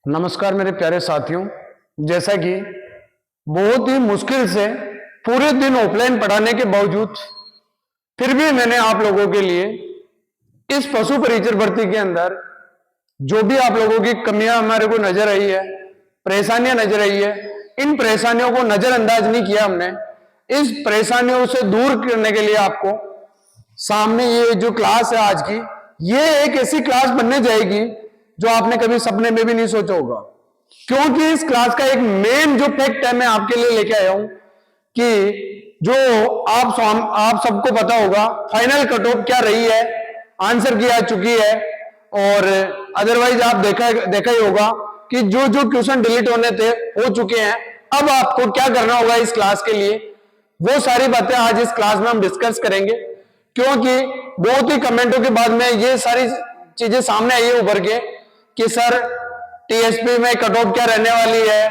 नमस्कार मेरे प्यारे साथियों। जैसा कि बहुत ही मुश्किल से पूरे दिन ऑफलाइन पढ़ाने के बावजूद फिर भी मैंने आप लोगों के लिए इस पशु परिचर भर्ती के अंदर जो भी आप लोगों की कमियां हमारे को नजर आई है, परेशानियां नजर आई है, इन परेशानियों को नजरअंदाज नहीं किया हमने। इस परेशानियों से दूर करने के लिए आपको सामने ये जो क्लास है आज की, ये एक ऐसी क्लास बनने जाएगी जो आपने कभी सपने में भी नहीं सोचा होगा। क्योंकि इस क्लास का एक मेन जो फैक्ट है मैं आपके लिए लेके आया हूं कि जो आप सबको पता होगा फाइनल कट ऑफ क्या रही है, आंसर की आ चुकी है, और अदरवाइज आप देखा ही होगा कि जो जो क्वेश्चन डिलीट होने थे हो चुके हैं। अब आपको क्या करना होगा इस क्लास के लिए, वो सारी बातें आज इस क्लास में हम डिस्कस करेंगे। क्योंकि बहुत ही कमेंटों के बाद में ये सारी चीजें सामने आई है उभर के कि सर टीएसपी में कट ऑफ क्या रहने वाली है,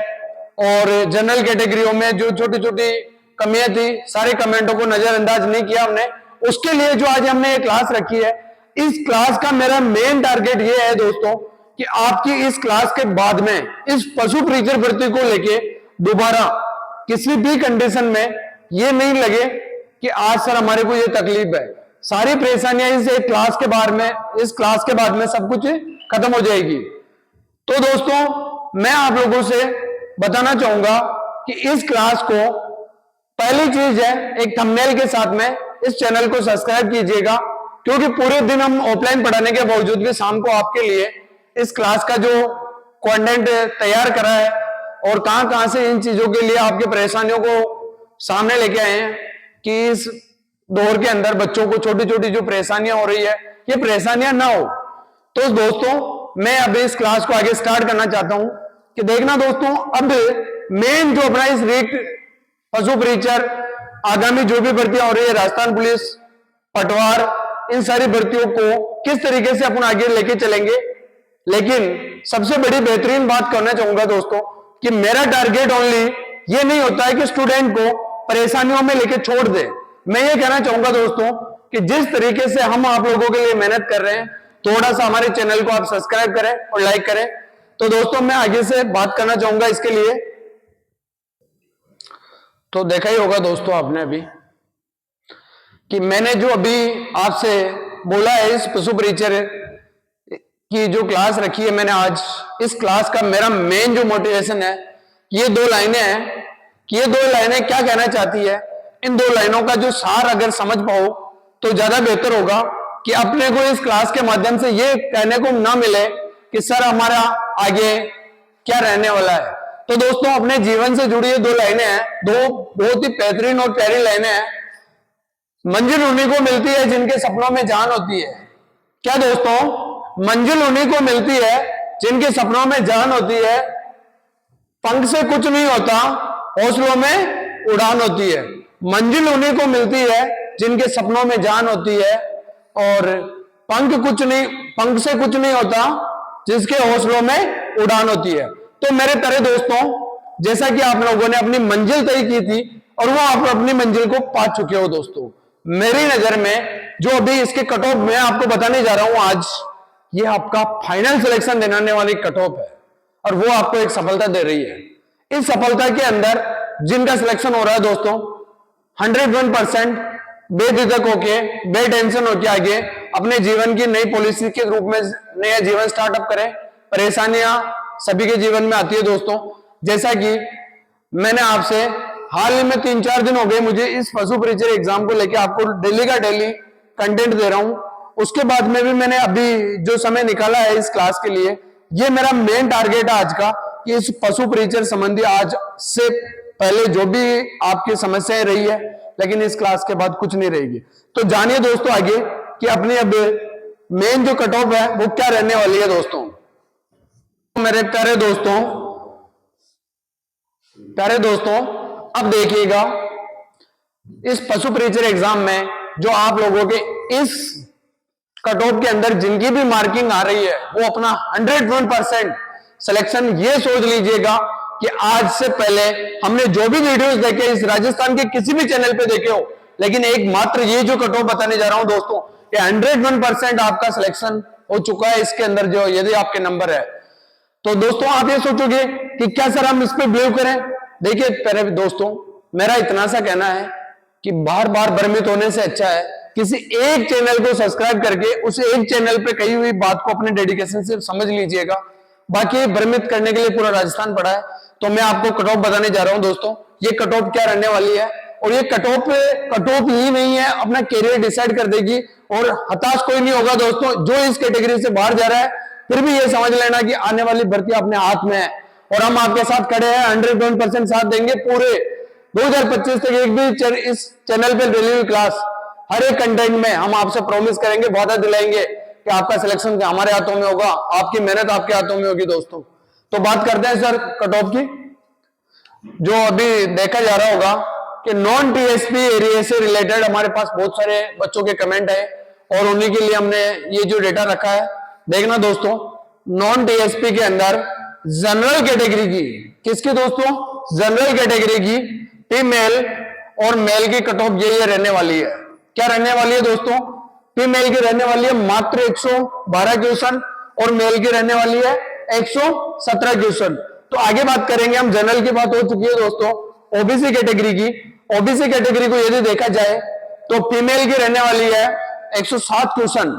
और जनरल कैटेगरियों में जो छोटी छोटी कमियां थी सारे कमेंटों को नजरअंदाज नहीं किया हमने। उसके लिए जो आज हमने ये क्लास रखी है, इस क्लास का मेरा मेन टारगेट ये है दोस्तों कि आपकी इस क्लास के बाद में इस पशु परिचर भर्ती को लेके दोबारा किसी भी कंडीशन में ये नहीं लगे कि आज सर हमारे को ये तकलीफ है। सारी परेशानियां इस एक क्लास के बाद में सब कुछ खत्म हो जाएगी। तो दोस्तों मैं आप लोगों से बताना चाहूंगा कि इस क्लास को पहली चीज है एक थंबनेल के साथ में इस चैनल को सब्सक्राइब कीजिएगा। क्योंकि पूरे दिन हम ऑफलाइन पढ़ाने के बावजूद भी शाम को आपके लिए इस क्लास का जो कंटेंट तैयार करा है और कहां कहां से इन चीजों के लिए आपके परेशानियों को सामने लेके आए हैं कि इस दौर के अंदर बच्चों को छोटी छोटी जो परेशानियां हो रही है ये परेशानियां ना हो। तो दोस्तों मैं अब इस क्लास को आगे स्टार्ट करना चाहता हूं कि देखना दोस्तों, अब मेन जो अपना इस रीट पशु परिचर आगामी जो भी भर्तियां हो रही है, राजस्थान पुलिस, पटवार, इन सारी भर्तियों को किस तरीके से अपन आगे लेके चलेंगे। लेकिन सबसे बड़ी बेहतरीन बात करना चाहूंगा दोस्तों कि मेरा टारगेट ओनली ये नहीं होता है कि स्टूडेंट को परेशानियों में लेके छोड़ दे। मैं ये कहना चाहूंगा दोस्तों कि जिस तरीके से हम आप लोगों के लिए मेहनत कर रहे हैं, थोड़ा सा हमारे चैनल को आप सब्सक्राइब करें और लाइक करें। तो दोस्तों मैं आगे से बात करना चाहूंगा इसके लिए। तो देखा ही होगा दोस्तों आपने अभी कि मैंने जो अभी आपसे बोला है इस पशु परिचर की जो क्लास रखी है मैंने आज, इस क्लास का मेरा मेन जो मोटिवेशन है ये दो लाइनें हैं कि ये दो लाइनें क्या कहना चाहती है। इन दो लाइनों का जो सार अगर समझ पाओ तो ज्यादा बेहतर होगा कि अपने को इस क्लास के माध्यम से ये कहने को ना मिले कि सर हमारा आगे क्या रहने वाला है। तो दोस्तों अपने जीवन से जुड़ी ये दो लाइनें हैं, दो बहुत ही बेहतरीन और प्यारी लाइनें हैं। मंजिल उन्हीं को मिलती है जिनके सपनों में जान होती है। क्या दोस्तों, मंजिल उन्हीं को मिलती है जिनके सपनों में जान होती है। पंख से कुछ नहीं होता, हौसलों में उड़ान होती है। मंजिल उन्हीं को मिलती है जिनके सपनों में जान होती है, और पंख से कुछ नहीं होता जिसके हौसलों में उड़ान होती है। तो मेरे प्यारे दोस्तों, जैसा कि आप लोगों ने अपनी मंजिल तय की थी और वो आप अपनी मंजिल को पा चुके हो दोस्तों। मेरी नजर में जो अभी इसके कट ऑफ मैं आपको बताने जा रहा हूं आज, ये आपका फाइनल सिलेक्शन देने वाली कट ऑफ है और वो आपको एक सफलता दे रही है। इस सफलता के अंदर जिनका सिलेक्शन हो रहा है दोस्तों 101% बेझिझक होके, बेटेंशन होके आगे अपने जीवन की नई पॉलिसी के रूप में नया जीवन स्टार्टअप करें। परेशानियां सभी के जीवन में आती है दोस्तों। जैसा कि मैंने आपसे हाल ही में 3-4 दिन हो गए मुझे इस पशु परिचर एग्जाम को लेकर आपको डेली का डेली कंटेंट दे रहा हूं। उसके बाद में भी मैंने अभी जो समय निकाला है इस क्लास के लिए, ये मेरा मेन टारगेट है आज का कि इस पशु परिचर संबंधी आज से पहले जो भी आपकी समस्याएं रही है, लेकिन इस क्लास के बाद कुछ नहीं रहेगी। तो जानिए दोस्तों आगे कि अपनी अब मेन जो कट ऑफ है वो क्या रहने वाली है दोस्तों। मेरे प्यारे दोस्तों अब देखिएगा इस पशु परिचर एग्जाम में जो आप लोगों के इस कट ऑफ के अंदर जिनकी भी मार्किंग आ रही है वो अपना 101% सिलेक्शन ये सोच लीजिएगा कि आज से पहले हमने जो भी वीडियोस देखे इस राजस्थान के किसी भी चैनल पे देखे हो, लेकिन एक मात्र ये जो कट ऑफ बताने जा रहा हूं दोस्तों, ये 101% आपका सिलेक्शन हो चुका है। इसके अंदर जो यदि आपके नंबर है तो दोस्तों आप ये सोचोगे कि क्या सर हम इस पे बिलीव करें। देखिए पहले दोस्तों मेरा इतना सा कहना है कि बार बार भ्रमित होने से अच्छा है किसी एक चैनल को सब्सक्राइब करके उस एक चैनल पे कही हुई बात को अपने डेडिकेशन से समझ लीजिएगा। बाकी भ्रमित करने के लिए पूरा राजस्थान पड़ा है। तो मैं आपको कट ऑफ बताने जा रहा हूं दोस्तों, ये कट ऑफ क्या रहने वाली है। और ये कट ऑफ ही नहीं है, अपना कैरियर डिसाइड कर देगी। और हताश कोई नहीं होगा दोस्तों जो इस कैटेगरी से बाहर जा रहा है, फिर भी ये समझ लेना कि आने वाली भर्ती अपने हाथ में है और हम आपके साथ खड़े हैं, 101% साथ देंगे। पूरे 2025 तक एक भी इस चैनल पर डेली हुई क्लास हर एक कंटेंट में हम आपसे प्रॉमिस करेंगे, वादा दिलाएंगे कि आपका सिलेक्शन हमारे हाथों में होगा, आपकी मेहनत आपके हाथों में होगी दोस्तों। तो बात करते हैं सर कट ऑफ की। जो अभी देखा जा रहा होगा कि नॉन टीएसपी एरिया से रिलेटेड हमारे पास बहुत सारे बच्चों के कमेंट है और उन्हीं के लिए हमने ये जो डेटा रखा है। देखना दोस्तों, नॉन टीएसपी के अंदर जनरल कैटेगरी की, किसकी दोस्तों, जनरल कैटेगरी की फीमेल और मेल की कट ऑफ यही रहने वाली है। क्या रहने वाली है दोस्तों, फीमेल की रहने वाली है मात्र 112 क्वेश्चन और मेल की रहने वाली है 117 क्वेश्चन। तो आगे बात करेंगे हम, जनरल की बात हो चुकी है दोस्तों। ओबीसी कैटेगरी की, ओबीसी कैटेगरी को यदि देखा जाए तो फीमेल की रहने वाली है 107 क्वेश्चन।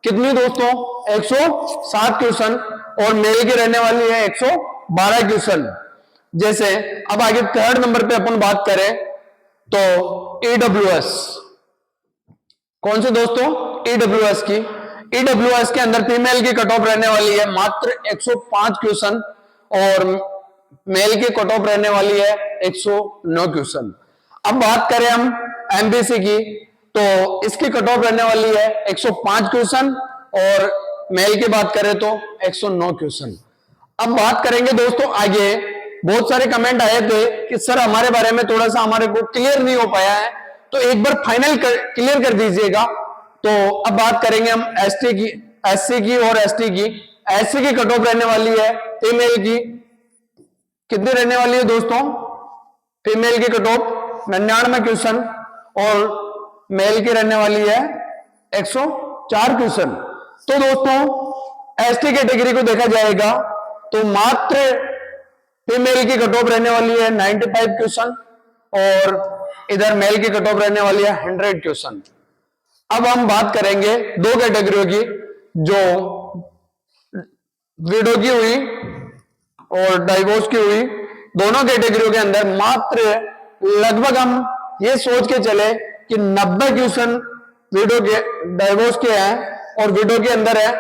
कितनी दोस्तों, 107 क्वेश्चन और मेल की रहने वाली है 112 क्वेश्चन। जैसे अब आगे थर्ड नंबर पे अपन बात करें तो ईडब्ल्यूएस, कौन से दोस्तों, ईडब्ल्यूएस की। ईडब्ल्यूएस के अंदर फीमेल की कट ऑफ रहने वाली है मात्र 105 क्वेश्चन और मेल की कट ऑफ रहने वाली है 109 क्वेश्चन। अब बात करें हम एमबीसी की तो इसकी कट ऑफ रहने वाली है 105 क्वेश्चन और मेल की बात करें तो 109 क्वेश्चन। अब बात करेंगे दोस्तों आगे, बहुत सारे कमेंट आए थे कि सर हमारे बारे में थोड़ा सा हमारे को क्लियर नहीं हो पाया है, तो एक बार फाइनल क्लियर कर दीजिएगा। तो अब बात करेंगे हम एसटी की, एससी की और एसटी की। एससी की कट ऑफ रहने वाली है फीमेल की, कितनी रहने वाली है दोस्तों, फीमेल की कट ऑफ 99 क्वेश्चन और मेल की रहने वाली है 104 क्वेश्चन। तो दोस्तों एसटी कैटेगरी को देखा जाएगा तो मात्र फीमेल की कट ऑफ रहने वाली है 95 क्वेश्चन और इधर मेल की कट ऑफ रहने वाली है 100 क्वेश्चन। अब हम बात करेंगे दो कैटेगरियों की, जो विडो की हुई और डाइवोर्स की हुई। दोनों कैटेगरियों के अंदर मात्र लगभग हम ये सोच के चले कि 90 क्वेश्चन विडो के, डाइवोर्स के हैं और विडो के अंदर है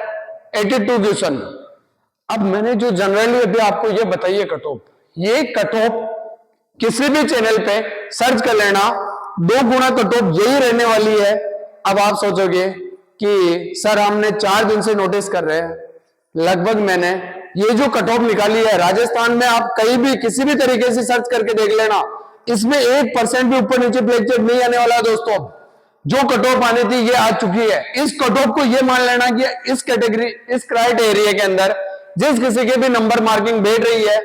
82 क्वेश्चन। अब मैंने जो जनरली अभी आपको ये बताइए कट ऑफ, ये कट ऑफ किसी भी चैनल पे सर्च कर लेना, 2 गुना कट ऑफ यही रहने वाली है। अब आप सोचोगे कि सर हमने 4 दिन से नोटिस कर रहे हैं, लगभग मैंने ये जो कट ऑफ निकाली है राजस्थान में, आप कहीं भी किसी भी तरीके से सर्च करके देख लेना, इसमें 1% भी ऊपर नीचे फ्लैक्चुएट नहीं आने वाला दोस्तों। जो कट ऑफ आनी थी ये आ चुकी है। इस कट ऑफ को ये मान लेना कि इस कैटेगरी, इस क्राइटेरिया के अंदर जिस किसी के भी नंबर मार्किंग बैठ रही है,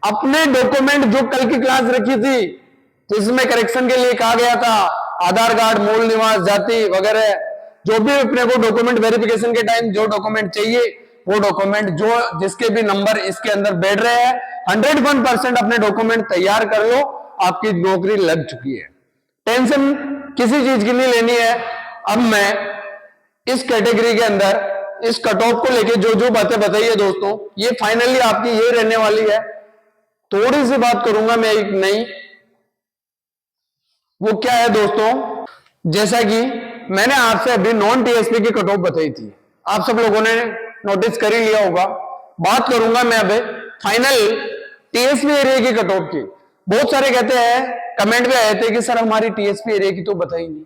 अपने डॉक्यूमेंट जो कल की क्लास रखी थी जिसमें करेक्शन के लिए कहा गया था आधार कार्ड, मूल निवास, जाति वगैरह, जो भी अपने को डॉक्यूमेंट वेरिफिकेशन के टाइम जो डॉक्यूमेंट चाहिए वो डॉक्यूमेंट जो जिसके भी नंबर इसके अंदर बैठ रहे हैं, 101% अपने डॉक्यूमेंट तैयार कर लो, आपकी नौकरी लग चुकी है। टेंशन किसी चीज की नहीं लेनी है। अब मैं इस कैटेगरी के अंदर इस कट ऑफ को लेके जो जो बातें बताई है दोस्तों, ये फाइनली आपकी ये रहने वाली है। थोड़ी सी बात करूंगा मैं एक नई, वो क्या है दोस्तों, जैसा कि मैंने आपसे अभी नॉन टीएसपी की कट ऑफ बताई थी, आप सब लोगों ने नोटिस कर ही लिया होगा। बात करूंगा मैं अभी फाइनल टीएसपी एरिया की कट ऑफ की। बहुत सारे कहते हैं, कमेंट में आए थे कि सर हमारी टीएसपी एरिया की तो बताई नहीं,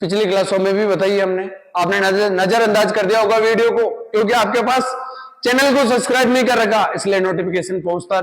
पिछली क्लासों में भी बताई है हमने, आपने नजरअंदाज कर दिया होगा वीडियो को, क्योंकि आपके पास चैनल को सब्सक्राइब नहीं कर रखा, इसलिए नोटिफिकेशन पहुंचता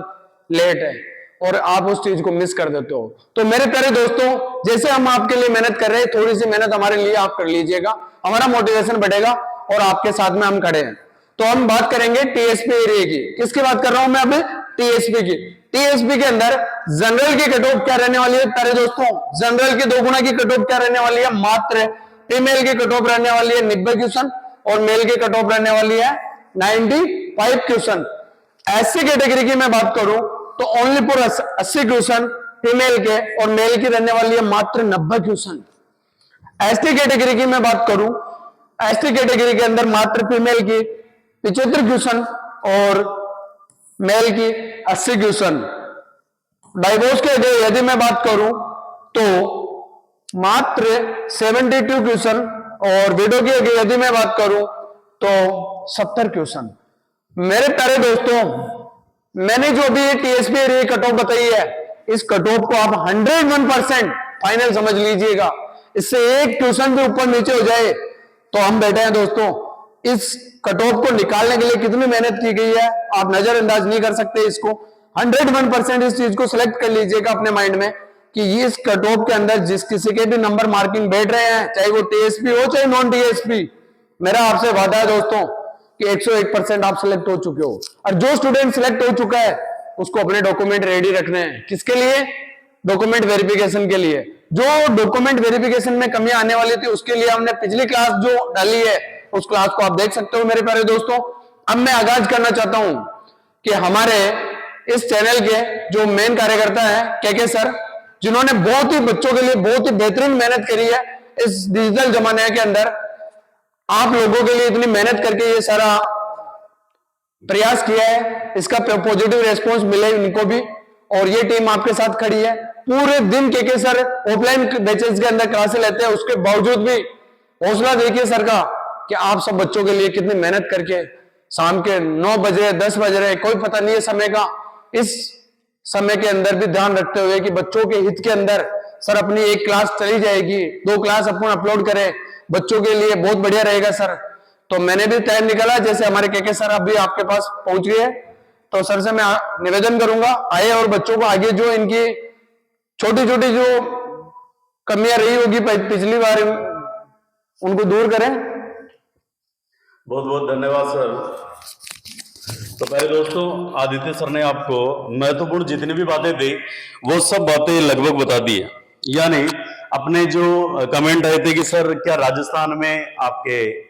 लेट है और आप उस चीज को मिस कर देते हो। तो मेरे प्यारे दोस्तों, जैसे हम आपके लिए मेहनत कर रहे हैं, थोड़ी सी मेहनत हमारे लिए आप कर लीजिएगा, हमारा मोटिवेशन बढ़ेगा और आपके साथ में हम खड़े हैं। तो हम बात करेंगे टीएसपी एरिया की। किसकी बात कर रहा हूं मैं अभी, टीएसपी की। टीएसपी के अंदर जनरल की कट ऑफ क्या रहने वाली है प्यारे दोस्तों, जनरल की 2 गुना की कट ऑफ क्या रहने वाली है, मात्र फीमेल की कट ऑफ रहने वाली है 90 क्वेश्चन और मेल की कट ऑफ रहने वाली है 95 क्वेश्चन। एससी कैटेगरी की मैं बात करूं तो ओनली फॉर 80 क्वेश्चन फीमेल के, और मेल की रहने वाली है मात्र 90 क्वेश्चन। एसटी कैटेगरी की मैं बात करूं, एसटी कैटेगरी के अंदर मात्र फीमेल की 75 क्वेश्चन और मेल की 80 क्वेश्चन। डाइवोर्स के यदि मैं बात करूं तो मात्र 72 क्वेश्चन, और विडो की यदि मैं बात करूं तो 70 क्वेश्चन। मेरे प्यारे दोस्तों, मैंने जो भी टीएसपी एरिया कट ऑफ बताई है, इस कट ऑफ को आप 101% फाइनल समझ लीजिएगा। इससे एक क्वेश्चन भी ऊपर नीचे हो जाए तो हम बैठे हैं दोस्तों। इस कट ऑफ को निकालने के लिए कितनी मेहनत की गई है आप नजरअंदाज नहीं कर सकते इसको। 101% इस चीज को सिलेक्ट कर लीजिएगा अपने माइंड में कि इस कट ऑफ के अंदर जिस किसी के भी नंबर मार्किंग बैठ रहे हैं, चाहे वो टीएसपी हो चाहे नॉन टीएसपी, मेरा आपसे वादा है दोस्तों कि 101% आप सिलेक्ट हो चुके हो। और जो स्टूडेंट सिलेक्ट हो चुका है उसको अपने डॉक्यूमेंट रेडी रखने हैं। किसके लिए? डॉक्यूमेंट वेरिफिकेशन के लिए। जो डॉक्यूमेंट वेरिफिकेशन में कमियां आने वाली थी उसके लिए हमने पिछली क्लास जो डाली है उस क्लास को आप देख सकते हो मेरे प्यारे दोस्तों। अब मैं आगाज करना चाहता हूं कि हमारे इस चैनल के जो मेन कार्यकर्ता हैं के सर, जिन्होंने बहुत ही बच्चों के लिए बहुत ही बेहतरीन मेहनत करी है इस डिजिटल जमाने के अंदर, आप लोगों के लिए इतनी मेहनत करके ये सारा प्रयास किया है, इसका पॉजिटिव रेस्पॉन्स मिले इनको भी, और ये टीम आपके साथ खड़ी है। पूरे दिन के सर ऑफलाइन बैचेस के अंदर क्लासेस लेते हैं, उसके बावजूद भी हौसला देखिए सर का कि आप सब बच्चों के लिए कितनी मेहनत करके शाम के 9 बज रहे 10 बज रहे कोई पता नहीं है समय का, इस समय के अंदर भी ध्यान रखते हुए कि बच्चों के हित के अंदर सर अपनी एक क्लास चली जाएगी, 2 क्लास अपन अपलोड करें, बच्चों के लिए बहुत बढ़िया रहेगा सर। तो मैंने भी टाइम निकाला, जैसे हमारे के सर अभी आपके पास पहुंच गए, तो सर से मैं निवेदन करूंगा आए और बच्चों को आगे जो इनकी छोटी छोटी जो कमियां रही होगी पिछली बार उनको दूर करें। बहुत बहुत धन्यवाद सर। तो पहले दोस्तों, आदित्य सर ने आपको महत्वपूर्ण जितनी भी बातें थी वो सब बातें लगभग बता दी है। यानी अपने जो कमेंट आए थे कि सर क्या राजस्थान में आपके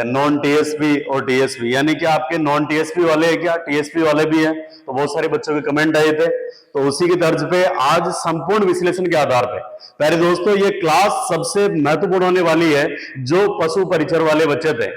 नॉन टीएसपी और टीएसपी, यानी कि आपके नॉन टीएसपी वाले हैं क्या, टीएसपी वाले भी हैं, तो बहुत सारे बच्चों के कमेंट आए थे। तो उसी की तर्ज पे आज संपूर्ण विश्लेषण के आधार पे पहले दोस्तों ये क्लास सबसे महत्वपूर्ण होने वाली है। जो पशु परिचर वाले बच्चे थे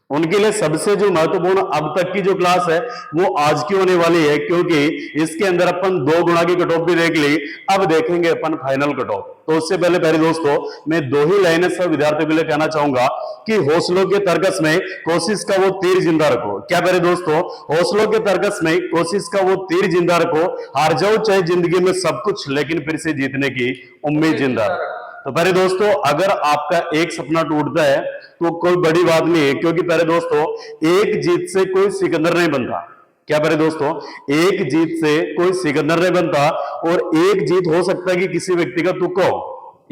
उनके लिए सबसे जो महत्वपूर्ण अब तक की जो क्लास है वो आज की होने वाली है, क्योंकि इसके अंदर अपन 2 गुणा की कट ऑफ भी देख ली, अब देखेंगे अपन फाइनल कट ऑफ। तो उससे पहले दोस्तों मैं 2 ही लाइनें सब विद्यार्थियों के लिए कहना चाहूंगा कि हौसलों के तर्कस में कोशिश का वो तीर जिंदा रखो। क्या प्यारे दोस्तों, हौसलों के तर्कस में कोशिश का वो तीर जिंदा रखो। हार जाओ चाहे जिंदगी में सब कुछ, लेकिन फिर से जीतने की उम्मीद जिंदा रखो। तो पहले दोस्तों, अगर आपका एक सपना टूटता है तो कोई बड़ी बात नहीं है, क्योंकि पहले दोस्तों एक जीत से कोई सिकंदर नहीं बनता। क्या पहले दोस्तों, एक जीत से कोई सिकंदर नहीं बनता, और एक जीत हो सकता है कि किसी व्यक्ति का तुक्का हो।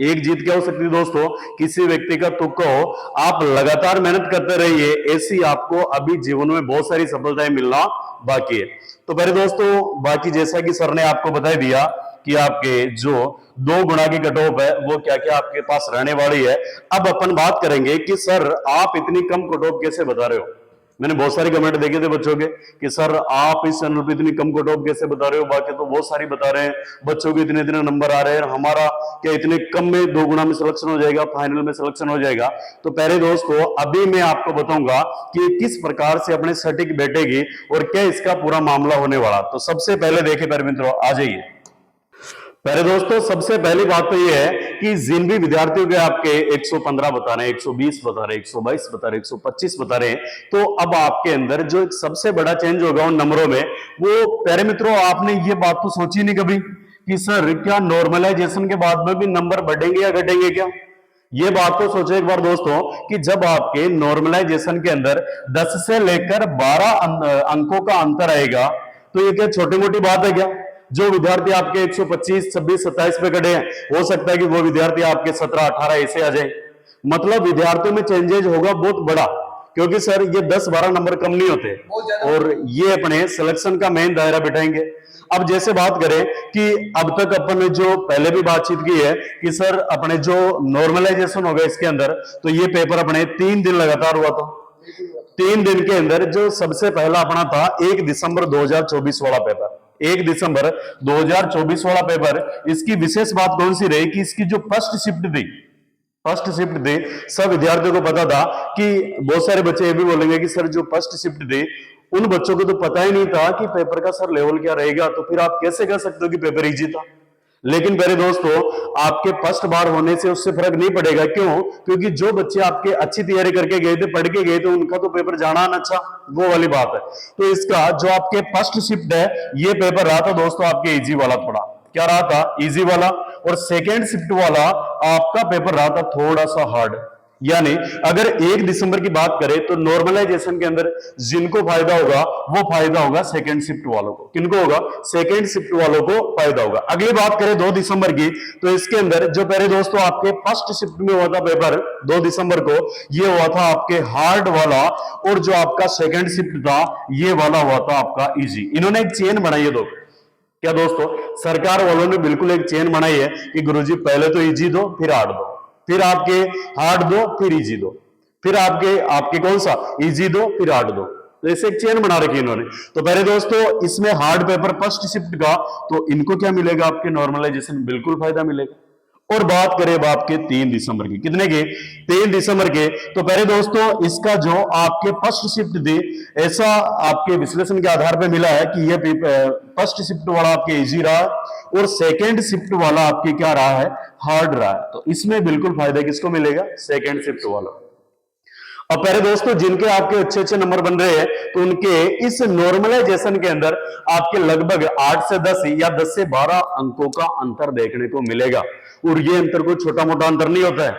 एक जीत क्या हो सकती है दोस्तों, किसी व्यक्ति का तुक्का हो। आप लगातार मेहनत करते रहिए, ऐसी आपको अभी जीवन में बहुत सारी सफलताएं मिलना बाकी है। तो पहले दोस्तों, बाकी जैसा कि सर ने आपको बता दिया कि आपके जो 2 गुणा की कट ऑफ है वो क्या क्या आपके पास रहने वाली है। अब अपन बात करेंगे कि सर आप इतनी कम कट ऑफ कैसे बता रहे हो। मैंने बहुत सारे कमेंट देखे थे बच्चों के कि सर आप इस चैनल पे इतनी कम कट ऑफ कैसे बता रहे हो, बाकी तो बहुत सारी बता रहे हैं, बच्चों के इतने इतने नंबर आ रहे हैं, हमारा क्या इतने कम में 2 गुणा में सिलेक्शन हो जाएगा, फाइनल में सिलेक्शन हो जाएगा। तो पहले दोस्तों अभी मैं आपको बताऊंगा कि किस प्रकार से अपने सटीक बैठेगी और क्या इसका पूरा मामला होने वाला। तो सबसे पहले देखे प्यारे मित्रों, आ जाइए। पहले दोस्तों सबसे पहली बात तो यह है कि जिन भी विद्यार्थियों के आपके 115 बता रहे हैं, 120 बता रहे हैं, 122 बता रहे हैं, 125 बता रहे हैं, तो अब आपके अंदर जो एक सबसे बड़ा चेंज होगा उन नंबरों में, वो प्यारे मित्रों आपने ये बात तो सोची नहीं कभी कि सर क्या नॉर्मलाइजेशन के बाद में भी नंबर बढ़ेंगे या घटेंगे क्या। ये बात तो सोचो एक बार दोस्तों कि जब आपके नॉर्मलाइजेशन के अंदर 10 से लेकर 12 अंकों का अंतर आएगा तो ये क्या छोटी मोटी बात है क्या। जो विद्यार्थी आपके 125, 26, 27 पे खड़े हैं, हो सकता है कि वो विद्यार्थी आपके 17, 18 ऐसे आ जाए। मतलब विद्यार्थियों में चेंजेज होगा बहुत बड़ा, क्योंकि सर ये 10-12 नंबर कम नहीं होते, और ये अपने सिलेक्शन का मेन दायरा बिठाएंगे। अब जैसे बात करें कि अब तक अपन ने जो पहले भी बातचीत की है कि सर अपने जो नॉर्मलाइजेशन होगा इसके अंदर, तो ये पेपर अपने 3 दिन लगातार हुआ था। 3 दिन के अंदर जो सबसे पहला अपना था 1 दिसंबर 2024 वाला पेपर, 1 दिसंबर 2024 वाला पेपर, इसकी विशेष बात कौन सी रही कि इसकी जो फर्स्ट शिफ्ट थी, फर्स्ट शिफ्ट थी, सब विद्यार्थियों को पता था कि बहुत सारे बच्चे ये भी बोलेंगे कि सर जो फर्स्ट शिफ्ट थी उन बच्चों को तो पता ही नहीं था कि पेपर का सर लेवल क्या रहेगा, तो फिर आप कैसे कह सकते हो कि पेपर इजी था। लेकिन मेरे दोस्तों आपके फर्स्ट बार होने से उससे फर्क नहीं पड़ेगा। क्यों? क्योंकि जो बच्चे आपके अच्छी तैयारी करके गए थे, पढ़ के गए थे, उनका तो पेपर जाना ना अच्छा, वो वाली बात है। तो इसका जो आपके फर्स्ट शिफ्ट है ये पेपर रहा था दोस्तों आपके इजी वाला, थोड़ा क्या रहा था, इजी वाला। और सेकेंड शिफ्ट वाला आपका पेपर रहा था थोड़ा सा हार्ड। यानी अगर 1 दिसंबर की बात करें तो नॉर्मलाइजेशन के अंदर जिनको फायदा होगा वो फायदा होगा सेकंड शिफ्ट वालों को। किनको होगा? सेकंड शिफ्ट वालों को फायदा होगा। अगली बात करें 2 दिसंबर की, तो इसके अंदर जो पहले दोस्तों आपके फर्स्ट शिफ्ट में हुआ था पेपर 2 दिसंबर को, ये हुआ था आपके हार्ड वाला, और जो आपका सेकंड शिफ्ट था ये वाला हुआ था आपका इजी। इन्होंने एक चेन बनाई है। क्या दोस्तों, सरकार वालों ने बिल्कुल एक चेन बनाई है कि गुरुजी पहले तो इजी दो, फिर हार्ड दो, फिर आपके हार्ड दो, फिर इजी दो, फिर आपके कौन सा, इजी दो, फिर हार्ड दो। तो ऐसे एक चेन बना रखी इन्होंने। तो पहले दोस्तों इसमें हार्ड पेपर फर्स्ट शिफ्ट का, तो इनको क्या मिलेगा? आपके नॉर्मलाइजेशन बिल्कुल फायदा मिलेगा। और बात करें अब आपके 3 दिसंबर की, कितने के? 3 दिसंबर के। तो पहले दोस्तों इसका जो आपके फर्स्ट शिफ्ट थी, ऐसा आपके विश्लेषण के आधार पर मिला है कि ये फर्स्ट शिफ्ट वाला आपके इजी रहा और सेकेंड शिफ्ट वाला आपके क्या रहा है, हार्ड रहा है। तो इसमें बिल्कुल फायदा किसको मिलेगा? सेकेंड शिफ्ट वाला। अब पहले दोस्तों जिनके आपके अच्छे नंबर बन रहे हैं तो उनके इस नॉर्मलाइजेशन के अंदर आपके लगभग 8 से 10 या 10 से 12 अंकों का अंतर देखने को मिलेगा। और ये अंतर कोई छोटा मोटा अंतर नहीं होता है।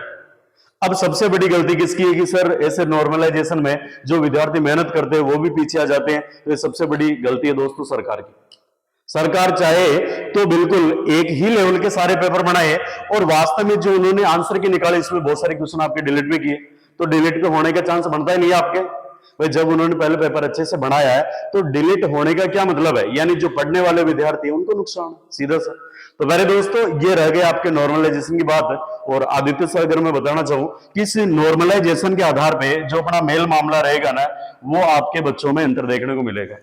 अब सबसे बड़ी गलती किसकी है कि सर ऐसे नॉर्मलाइजेशन में जो विद्यार्थी मेहनत करते हैं वो भी पीछे आ जाते हैं। तो ये सबसे बड़ी गलती है दोस्तों सरकार की। सरकार चाहे तो बिल्कुल एक ही लेवल के सारे पेपर बनाए, और वास्तव में जो उन्होंने आंसर की निकाले इसमें बहुत सारे क्वेश्चन आपके डिलीट भी किए, तो डिलीट के होने का चांस बनता ही नहीं है आपके भाई। जब उन्होंने पहले पेपर अच्छे से बनाया है तो डिलीट होने का क्या मतलब है? यानी जो पढ़ने वाले विद्यार्थी हैं उनको नुकसान, सीधा सा। तो मेरे दोस्तों ये रह गए आपके नॉर्मलाइजेशन की बात। और आदित्य सर अगर मैं बताना चाहूं कि इस नॉर्मलाइजेशन के आधार पे जो अपना मेल मामला रहेगा ना, वो आपके बच्चों में अंतर देखने को मिलेगा।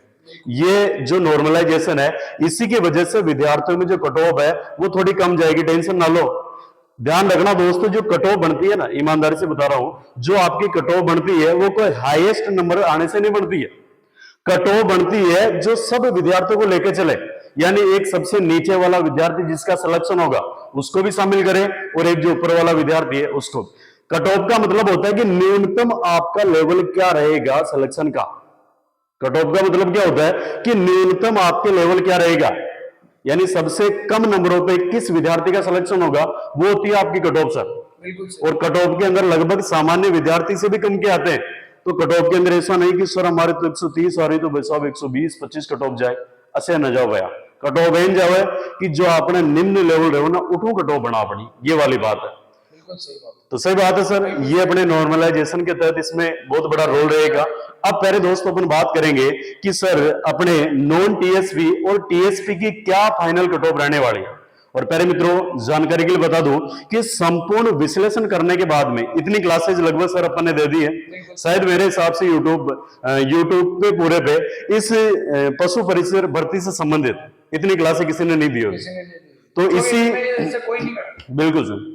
ये जो नॉर्मलाइजेशन है इसी की वजह से विद्यार्थियों में जो कट ऑफ है वो थोड़ी कम जाएगी, टेंशन ना लो। ध्यान रखना दोस्तों, जो कट ऑफ बनती है ना, ईमानदारी से बता रहा हूं, जो आपकी कट ऑफ बनती है वो कोई हाईएस्ट नंबर आने से नहीं बनती है। कट ऑफ बनती है जो सब विद्यार्थियों को लेकर चले, यानी एक सबसे नीचे वाला विद्यार्थी जिसका सिलेक्शन होगा उसको भी शामिल करें, और एक जो ऊपर वाला विद्यार्थी है उसको। कट ऑफ का मतलब होता है कि न्यूनतम आपका लेवल क्या रहेगा सिलेक्शन का। कट ऑफ का मतलब क्या होता है कि न्यूनतम आपके लेवल क्या रहेगा, यानी सबसे कम नंबरों पे किस विद्यार्थी का सिलेक्शन होगा वो होती है आपकी कट ऑफ सर। और कट ऑफ के अंदर लगभग सामान्य विद्यार्थी से भी कम के आते हैं। तो कट ऑफ के अंदर ऐसा नहीं कि सर हमारे तो 130 आ रही तो भाई साहब 120-25 कट ऑफ जाए, ऐसे न जाओ भैया। कट ऑफ एन जावे कि जो आपने निम्न लेवल रहो ना उठो कट ऑफ बना पड़ी, ये वाली बात है। तो सही बात है सर, ये अपने नॉर्मलाइजेशन के तहत इसमें बहुत बड़ा रोल रहेगा। अब पहले दोस्तों अपन बात करेंगे कि सर अपने नॉन टीएसपी और टीएसपी की क्या फाइनल कट ऑफ रहने वाली है। और पहले मित्रों जानकारी के लिए बता दूं कि संपूर्ण विश्लेषण करने के बाद में इतनी क्लासेज लगभग सर अपन ने दे दी है। शायद मेरे हिसाब से यूट्यूब पे पूरे पे इस पशु परिसर भर्ती से संबंधित इतनी क्लासेज किसी ने नहीं दी होगी। तो इसी बिल्कुल सर,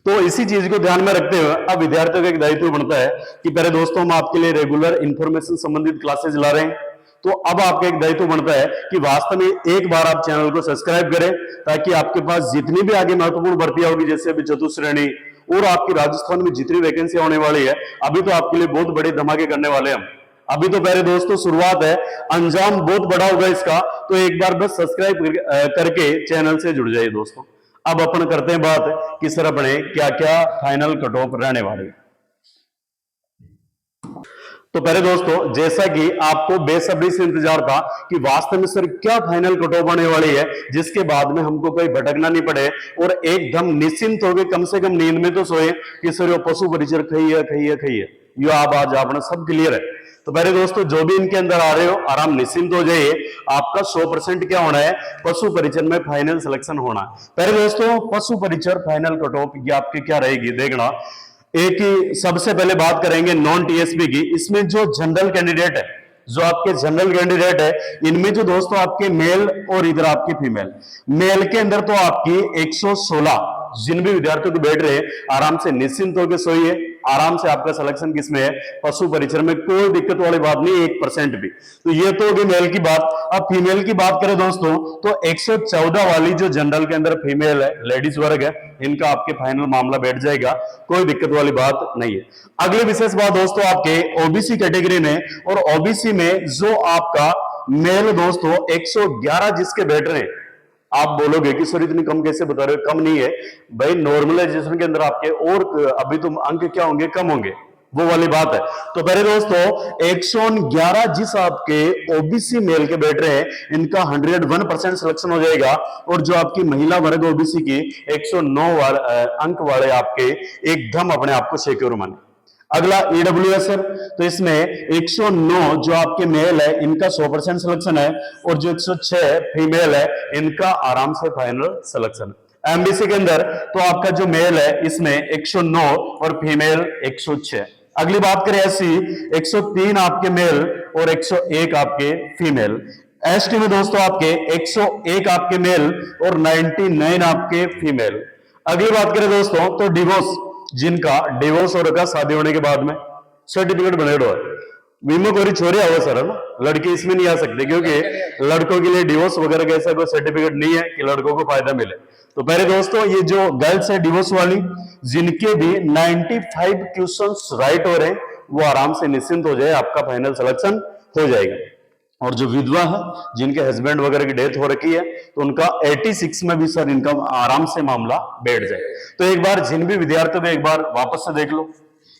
तो इसी चीज को ध्यान में रखते हुए अब विद्यार्थियों का एक दायित्व बनता है कि पहले दोस्तों हम आपके लिए रेगुलर इंफॉर्मेशन संबंधित क्लासेज ला रहे हैं। तो अब आपका एक दायित्व बनता है कि वास्तव में एक बार आप चैनल को सब्सक्राइब करें, ताकि आपके पास जितनी भी आगे महत्वपूर्ण भर्तियां होगी, जैसे अभी चतुश्रेणी और आपकी राजस्थान में जितनी वैकेंसी होने वाली है, अभी तो आपके लिए बहुत बड़े धमाके करने वाले हैं हम। अभी तो पहले दोस्तों शुरुआत है, अंजाम बहुत बड़ा होगा इसका। तो एक बार बस सब्सक्राइब करके चैनल से जुड़ जाइए दोस्तों। अब अपन करते हैं बात कि सर अपने क्या क्या फाइनल कट ऑफ रहने वाले। तो पहले दोस्तों जैसा कि आपको बेसब्री से इंतजार था कि वास्तव में सर क्या फाइनल कट ऑफ आने वाली है, जिसके बाद में हमको कोई भटकना नहीं पड़े और एकदम निश्चिंत हो गए, कम से कम नींद में तो सोए कि सर ये पशु परिचर खाइए यो आप आज आपने सब क्लियर है। तो पहले दोस्तों जो भी इनके अंदर आ रहे हो आराम निश्चिंत हो जाइए, आपका 100% क्या होना है, पशु परिचर में फाइनल सिलेक्शन होना है। पहले दोस्तों पशु परिचर फाइनल कट ऑफ ये आपकी क्या रहेगी देखना। एक ही सबसे पहले बात करेंगे नॉन टीएसपी की। इसमें जो जनरल कैंडिडेट है, जो आपके जनरल कैंडिडेट है, इनमें जो दोस्तों आपके मेल और इधर आपकी फीमेल, मेल के अंदर तो आपकी 116 जिन भी विद्यार्थियों को बैठ रहे हैं, आराम से निश्चिंत होकर सोइए। आराम से आपका सिलेक्शन किसमें है? पशु परिचर में। कोई दिक्कत वाली बात नहीं, 1% भी। तो ये तो होगी मेल की बात। अब फीमेल की बात करें दोस्तों, तो 114 वाली जो जनरल के अंदर फीमेल है, लेडीज वर्ग है, इनका आपके फाइनल मामला बैठ जाएगा, कोई दिक्कत वाली बात नहीं है। अगली विशेष बात दोस्तों आपके ओबीसी कैटेगरी में, और ओबीसी में जो आपका मेल दोस्तों 111 जिसके बैठ रहे हैं, आप बोलोगे कि सर इतनी कम कैसे बता रहे हो? कम नहीं है भाई, नॉर्मलाइजेशन के अंदर आपके और अभी तो अंक क्या होंगे? कम होंगे, वो वाली बात है। तो पहले दोस्तों 111 जिस आपके ओबीसी मेल के बैठ रहे हैं, इनका 101% सिलेक्शन हो जाएगा। और जो आपकी महिला वर्ग ओबीसी की 109 अंक वाले आपके एकदम अपने आप को सिक्योर माने। अगला ईडब्ल्यूएस है, तो इसमें 109 जो आपके मेल है, इनका 100% सिलेक्शन है, और जो 106 फीमेल है, इनका आराम से फाइनल सिलेक्शन है। एमबीसी के अंदर तो आपका जो मेल है, इसमें 109 और फीमेल 106। अगली बात करें एससी, 103 आपके मेल और 101 आपके फीमेल। एसटी में दोस्तों आपके 101 आपके मेल और 99 आपके फीमेल। अगली बात करें दोस्तों, तो डिवोर्स, जिनका डिवोर्स हो रखा शादी होने के बाद में, सर्टिफिकेट बने है, बीमा कोरी छोरी आओ सर, है ना, लड़के इसमें नहीं आ सकते, क्योंकि लड़कों के लिए डिवोर्स वगैरह का ऐसा कोई सर्टिफिकेट नहीं है कि लड़कों को फायदा मिले। तो पहले दोस्तों ये जो गर्ल्स है डिवोर्स वाली, जिनके भी 95 क्वेश्चंस राइट हो रहे हैं, वो आराम से निश्चिंत हो जाए, आपका फाइनल सिलेक्शन हो जाएगा। और जो विधवा है, जिनके हस्बैंड वगैरह की डेथ हो रखी है, तो उनका 86 में भी सर इनका आराम से मामला बैठ जाए। तो एक बार जिन भी विद्यार्थियों को एक बार वापस से देख लो,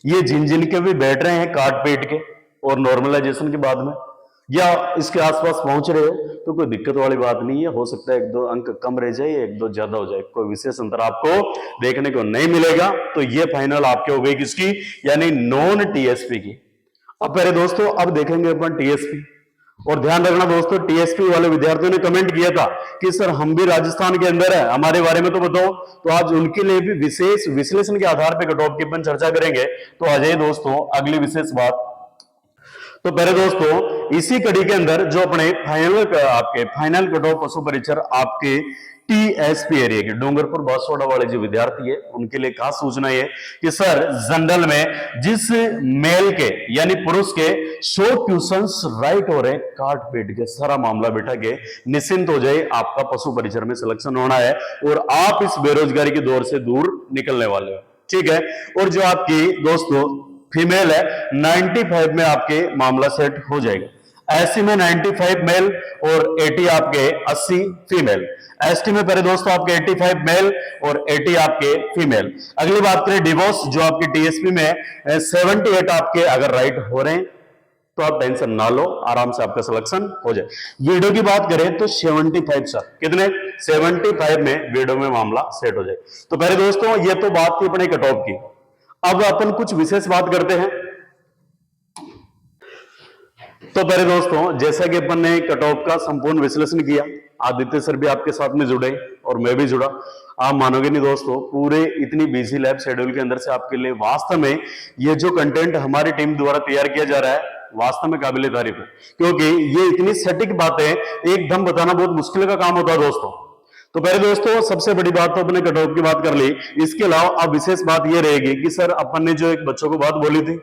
ये जिन जिन के भी बैठ रहे हैं काट पीट के और नॉर्मलाइजेशन के बाद में, या इसके आसपास पहुंच रहे हो, तो कोई दिक्कत वाली बात नहीं है। हो सकता है 1-2 अंक कम रह जाए, 1-2 ज्यादा हो जाए, कोई विशेष अंतर आपको देखने को नहीं मिलेगा। तो ये फाइनल आपके हो गई किसकी? यानी नॉन टीएसपी की। अब पहले दोस्तों अब देखेंगे अपन टीएसपी। और ध्यान रखना दोस्तों, टीएसपी वाले विद्यार्थियों ने कमेंट किया था कि सर हम भी राजस्थान के अंदर है, हमारे बारे में तो बताओ। तो आज उनके लिए भी विशेष विश्लेषण के आधार पर कट ऑफ की अपन चर्चा करेंगे। तो आ जाइए दोस्तों अगली विशेष बात। तो पहले दोस्तों इसी कड़ी के अंदर जो अपने फाइनल कट ऑफ पशु परिचर आपके टीएसपी एरिया के डूंगरपुर बांसवाड़ा वाले जो विद्यार्थी है, उनके लिए खास सूचना है कि सर जनरल में जिस मेल के यानी पुरुष के 100 क्वेश्चंस राइट हो रहे, काट पीट के सारा मामला बैठा के निश्चिंत हो जाए, आपका पशु परिचर में सिलेक्शन होना है और आप इस बेरोजगारी के दौर से दूर निकलने वाले हो। ठीक है। और जो आपकी दोस्तों फीमेल है, 95 में आपके मामला सेट हो जाएगा। एससी में 95 मेल और 80 आपके 80 फीमेल। एसटी में पहले दोस्तों आपके 85 मेल और 80 आपके फीमेल। अगली बात करें डिवोर्स, जो आपकी टीएसपी में 78 आपके अगर राइट हो रहे हैं, तो आप टेंशन ना लो, आराम से आपका सिलेक्शन हो जाए। वीडियो की बात करें तो 75 सर, कितने? 75 में वीडियो में मामला सेट हो जाए। तो पहले दोस्तों ये तो बात थी अपने कट ऑफ की। अब अपन कुछ विशेष बात करते हैं। तो पहले दोस्तों जैसा कि अपन ने कट ऑफ का संपूर्ण विश्लेषण किया, आदित्य सर भी आपके साथ में जुड़े और मैं भी जुड़ा। आप मानोगे नहीं दोस्तों, पूरे इतनी बिजी लैब शेड्यूल के अंदर से आपके लिए वास्तव में ये जो कंटेंट हमारी टीम द्वारा तैयार किया जा रहा है, वास्तव में काबिले तारीफ है, क्योंकि ये इतनी सटीक बातें एकदम बताना बहुत मुश्किल का काम होता है दोस्तों। तो पहले दोस्तों सबसे बड़ी बात तो अपने कट ऑफ की बात कर ली। इसके अलावा अब विशेष बात ये रहेगी कि सर अपन ने जो एक बच्चों को बात बोली थी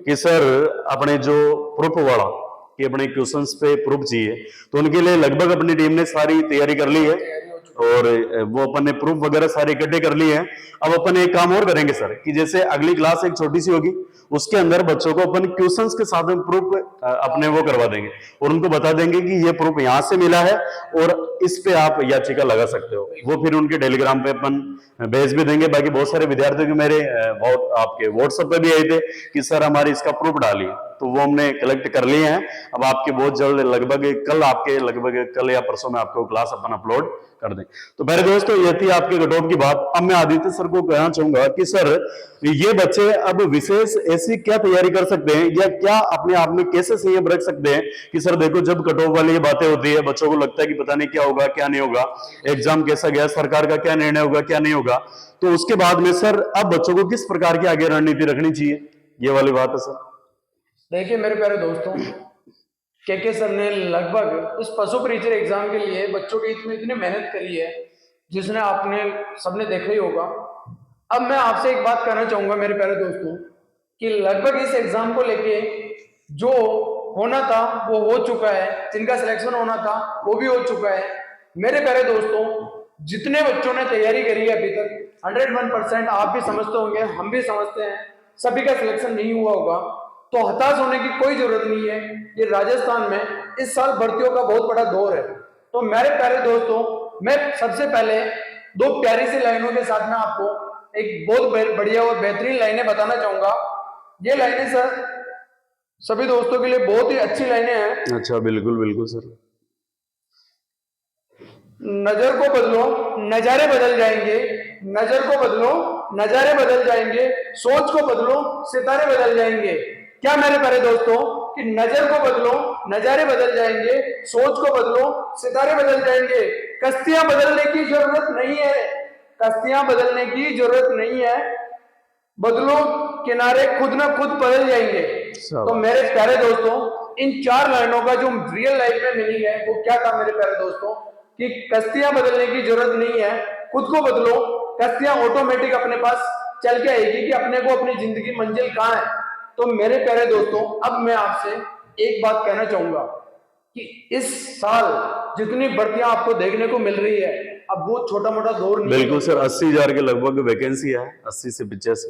कि सर अपने जो प्रूफ वाला कि अपने क्वेश्चंस पे प्रूफ चाहिए, तो उनके लिए लगभग अपनी टीम ने सारी तैयारी कर ली है और वो अपन ने प्रूफ वगैरह सारे इकट्ठे कर लिए हैं। अब अपन एक काम और करेंगे सर कि जैसे अगली क्लास एक छोटी सी होगी, उसके अंदर बच्चों को अपन क्वेश्चंस के साथ में प्रूफ अपने वो करवा देंगे और उनको बता देंगे कि ये प्रूफ यहां से मिला है और इस पे आप याचिका लगा सकते हो। वो फिर उनके टेलीग्राम पे अपन भेज भी देंगे। बाकी बहुत सारे विद्यार्थियों के मेरे आपके व्हाट्सएप पे भी आए थे कि सर हमारे इसका प्रूफ डालिए, तो वो हमने कलेक्ट कर लिए हैं। अब आपके बहुत जल्द लगभग कल या परसों में आपको क्लास अपन अपलोड कर दें। तो मेरे दोस्तों ये थी आपके कटऑफ की बात। अब मैं आदित्य सर को कहना चाहूंगा कि सर ये बच्चे अब विशेष ऐसी क्या तैयारी कर सकते हैं या क्या अपने आप में कैसे संयम रख सकते हैं कि सर देखो जब कटऑफ वाली ये बातें होती है बच्चों को लगता है कि पता नहीं क्या होगा क्या नहीं होगा, एग्जाम कैसा गया, सरकार का क्या निर्णय होगा क्या नहीं होगा, तो उसके बाद में सर अब बच्चों को किस प्रकार की आगे रणनीति रखनी चाहिए, ये वाली बात है सर। देखिए मेरे प्यारे दोस्तों, के सर ने लगभग इस पशु परीक्षण एग्जाम के लिए बच्चों की इतनी मेहनत करी है जिसने आपने सबने देखा ही होगा। अब मैं आपसे एक बात कहना चाहूंगा मेरे प्यारे दोस्तों कि लगभग इस एग्जाम को लेके जो होना था वो हो चुका है, जिनका सिलेक्शन होना था वो भी हो चुका है। मेरे प्यारे दोस्तों, जितने बच्चों ने तैयारी करी है अभी तक 101% आप भी समझते होंगे, हम भी समझते हैं, सभी का सिलेक्शन नहीं हुआ होगा, तो हताश होने की कोई जरूरत नहीं है। ये राजस्थान में इस साल भर्तियों का बहुत बड़ा दौर है। तो मेरे प्यारे दोस्तों, मैं सबसे पहले दो प्यारी सी लाइनों के साथ में आपको एक बहुत बढ़िया और बेहतरीन लाइनें बताना चाहूंगा। ये लाइनें सर सभी दोस्तों के लिए बहुत ही अच्छी लाइनें हैं। अच्छा, बिल्कुल बिल्कुल सर। नजर को बदलो नजारे बदल जाएंगे, नजर को बदलो नजारे बदल जाएंगे, सोच को बदलो सितारे बदल जाएंगे। क्या मेरे प्यारे दोस्तों कि नजर को बदलो नजारे बदल जाएंगे, सोच को बदलो सितारे बदल जाएंगे। कश्तियां बदलने की जरूरत नहीं है, कश्तियां बदलने की जरूरत नहीं है, बदलो किनारे खुद ना खुद बदल जाएंगे। तो मेरे प्यारे दोस्तों, इन चार लाइनों का जो रियल लाइफ में मीनिंग है वो क्या था मेरे प्यारे दोस्तों कि कश्तियां बदलने की जरूरत नहीं है, खुद को बदलो, कश्तियां ऑटोमेटिक अपने पास चल के आएगी कि अपने को अपनी जिंदगी मंजिल कहाँ है। तो मेरे प्यारे दोस्तों, अब मैं आपसे एक बात कहना चाहूंगा कि इस साल जितनी भर्तियां आपको देखने को मिल रही है, अब वो छोटा मोटा दौर नहीं। बिल्कुल सर, 80,000 के लगभग वैकेंसी है, 80 से 85।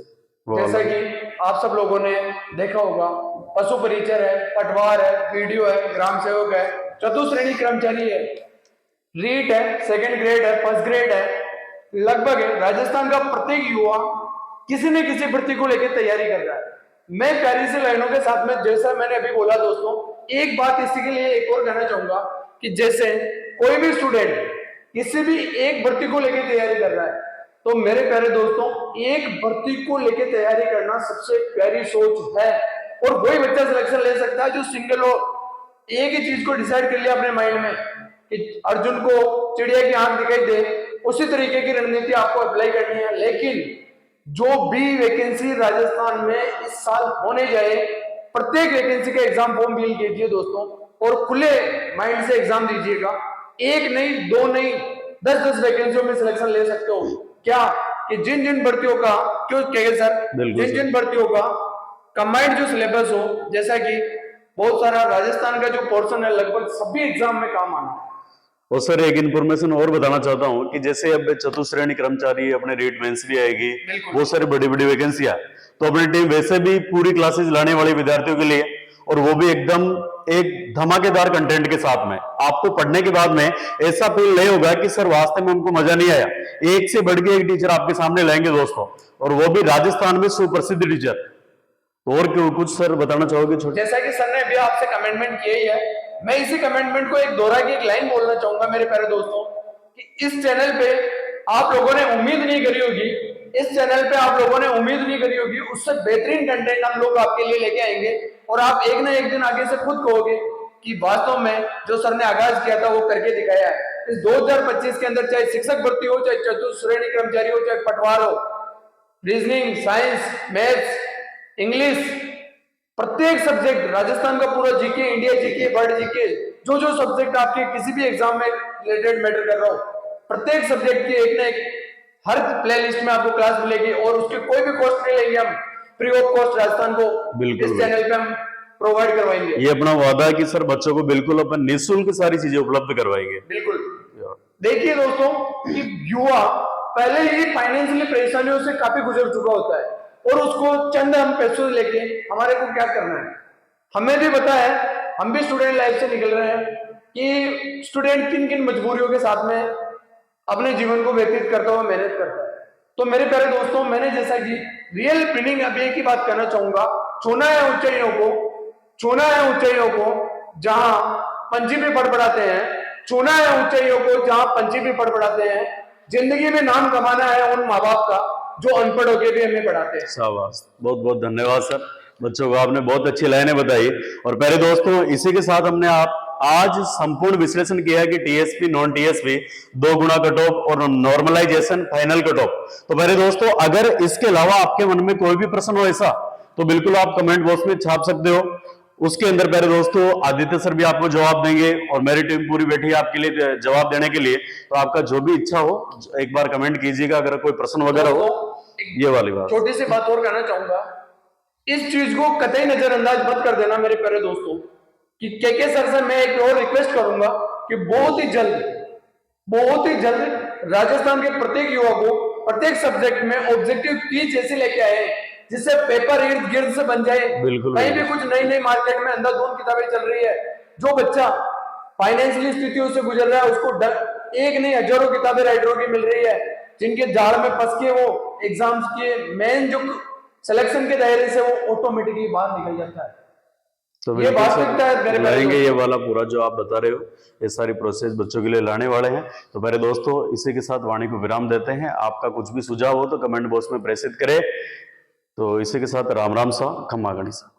जैसा कि आप सब लोगों ने देखा होगा, पशु परीक्षक है, पटवार है, वीडियो है, ग्राम सेवक है, चतुश्रेणी कर्मचारी है, रीट है, सेकंड ग्रेड है, फर्स्ट ग्रेड है, लगभग है। राजस्थान का प्रत्येक युवा किसी न किसी भर्ती को लेकर तैयारी कर रहा है। मैं प्यारी सी लाइनों के साथ में, जैसा मैंने अभी बोला दोस्तों, एक बात इसी के लिए एक और कहना चाहूंगा कि जैसे कोई भी स्टूडेंट किसी भी एक भर्ती को लेकर तैयारी कर रहा है, तो मेरे प्यारे दोस्तों, एक भर्ती को लेकर तैयारी करना सबसे प्यारी सोच है। और वही बच्चा सिलेक्शन ले सकता है जो सिंगल हो, एक ही चीज को डिसाइड कर लिया अपने माइंड में कि अर्जुन को चिड़िया की आंख दिखाई दे, उसी तरीके की रणनीति आपको अप्लाई करनी है। लेकिन जो भी वैकेंसी राजस्थान में इस साल होने जाए, प्रत्येक वैकेंसी का एग्जाम फॉर्म फिल कीजिए दोस्तों, और खुले माइंड से एग्जाम दीजिएगा। एक नहीं, दो नहीं, 10-10 वैकेंसियों में सिलेक्शन ले सकते हो। क्या कि जिन जिन भर्तियों का, क्यों कहेंगे सर, जिन जिन भर्तियों का कंबाइंड जो सिलेबस हो, जैसा कि बहुत सारा राजस्थान का जो पोर्शन है लगभग सभी एग्जाम में काम आना है। और सर एक इन्फॉर्मेशन और बताना चाहता हूँ कि जैसे अब चतुश्रेणी कर्मचारी अपने रेट मेंस भी आएगी, बहुत सारी बड़ी बड़ी वैकेंसियां, तो अपनी टीम वैसे भी पूरी क्लासेस लाने वाले विद्यार्थियों के लिए, और वो भी एकदम एक धमाकेदार कंटेंट के साथ में, आपको पढ़ने के बाद में ऐसा फील नहीं होगा कि सर वास्तव में हमको मजा नहीं आया। एक से बढ़ के एक टीचर आपके सामने लाएंगे दोस्तों, और वो भी राजस्थान में सुप्रसिद्ध टीचर। और क्यों कुछ सर बताना चाहोगे? छोटे जैसा कि सर ने अभी आपसे कमेंटमेंट किया ही है, मैं इसी कमेंटमेंट को एक दोहरा के एक लाइन बोलना चाहूंगा मेरे प्यारे दोस्तों कि इस चैनल पे आप लोगों ने उम्मीद नहीं करी होगी, इस चैनल पे आप लोगों ने उम्मीद नहीं करी होगी, उससे बेहतरीन कंटेंट हम लोग आपके लिए लेके आएंगे। और आप एक ना एक दिन आगे से खुद कहोगे कि वास्तव में जो सर ने आगाज किया था वो करके दिखाया है। इस 2025 के अंदर चाहे शिक्षक भर्ती हो, चाहे चतुश्रेणी कर्मचारी हो, चाहे पटवार हो, रीजनिंग, साइंस, मैथ्स, इंग्लिश, प्रत्येक सब्जेक्ट, राजस्थान का पूरा GK, India GK, world GK, जो जो सब्जेक्ट आपके किसी भी एग्जाम में रिलेटेड मैटर कर रहा हो, प्रत्येक सब्जेक्ट की एक ना एक हर प्लेलिस्ट में आपको क्लास मिलेगी। और उसके कोई भी कॉस्ट नहीं लेंगे हम, फ्री ऑफ कॉस्ट राजस्थान को इस चैनल पे हम प्रोवाइड करवाएंगे। ये अपना वादा है कि सर बच्चों को बिल्कुल अपन निःशुल्क सारी चीजें उपलब्ध करवाएंगे। बिल्कुल। देखिए दोस्तों कि युवा पहले ही फाइनेंशियली परेशानियों से काफी गुजर चुका होता है, और उसको चंद हम पैसों लेके हमारे को क्या करना है, हमें भी पता है, हम भी स्टूडेंट लाइफ से निकल रहे हैं कि स्टूडेंट किन किन मजबूरियों के साथ में अपने जीवन को व्यतीत करता हुआ मेहनत करता है। तो मेरे प्यारे दोस्तों, मैंने जैसा कि रियल मीनिंग अभी एक ही बात कहना चाहूंगा, छूना है ऊंचाइयों को, चुना है ऊंचाइयों को जहां पंछी भी बड़बड़ाते हैं, चुना है ऊंचाइयों को जहां पंछी भी बड़बड़ाते हैं। जिंदगी में नाम कमाना है उन माँ बाप का जो अनपढ़ होके भी हमें पढ़ाते हैं। शाबाश, बहुत बहुत धन्यवाद सर। बच्चों को आपने बहुत अच्छी लाइनें बताई। और प्यारे दोस्तों, इसी के साथ हमने आज संपूर्ण विश्लेषण किया है कि टीएसपी, नॉन टीएसपी, 2 गुना कट ऑफ और नॉर्मलाइजेशन, फाइनल कट ऑफ। तो प्यारे दोस्तों, अगर इसके अलावा आपके मन में कोई भी प्रश्न हो ऐसा, तो बिल्कुल आप कमेंट बॉक्स में छाप सकते हो। उसके अंदर प्यारे दोस्तों आदित्य सर भी आपको जवाब देंगे और मेरी टीम पूरी बैठी है आपके लिए जवाब देने के लिए। तो आपका जो भी इच्छा हो एक बार कमेंट कीजिएगा, अगर कोई प्रश्न वगैरह हो। ये वाली बात, छोटी सी बात और कहना चाहूंगा, इस चीज को कतई नजरअंदाज मत कर देना मेरे प्यारे दोस्तों, कि के सर से मैं एक और रिक्वेस्ट करूंगा कि बहुत ही जल्द राजस्थान के प्रत्येक युवा को प्रत्येक सब्जेक्ट में ऑब्जेक्टिव कीज ऐसे लेके आए जिससे पेपर इर्द गिर्द से बन जाए। कहीं भी कुछ नई नई मार्केट में अंधाधुंध किताबें चल रही है, जो बच्चा फाइनेंशियली स्थितियों से गुजर रहा है उसको एक नहीं हजारों किताबें राइटरों की मिल रही है, जिनके जाल में फंस के वो एग्जाम्स के मेन जो सिलेक्शन के दायरे से वो ऑटोमेटिकली बाहर निकल जाता है। तो ये वास्तविकता है मेरे लाएंगे ये वाला पूरा जो आप बता रहे हो, ये सारी प्रोसेस बच्चों के लिए लाने वाले हैं। तो मेरे दोस्तों, इसी के साथ वाणी को विराम देते हैं। आपका कुछ भी सुझाव हो तो कमेंट बॉक्स में प्रेषित करें। तो इसी के साथ राम राम सा, खम्मा गणिसा।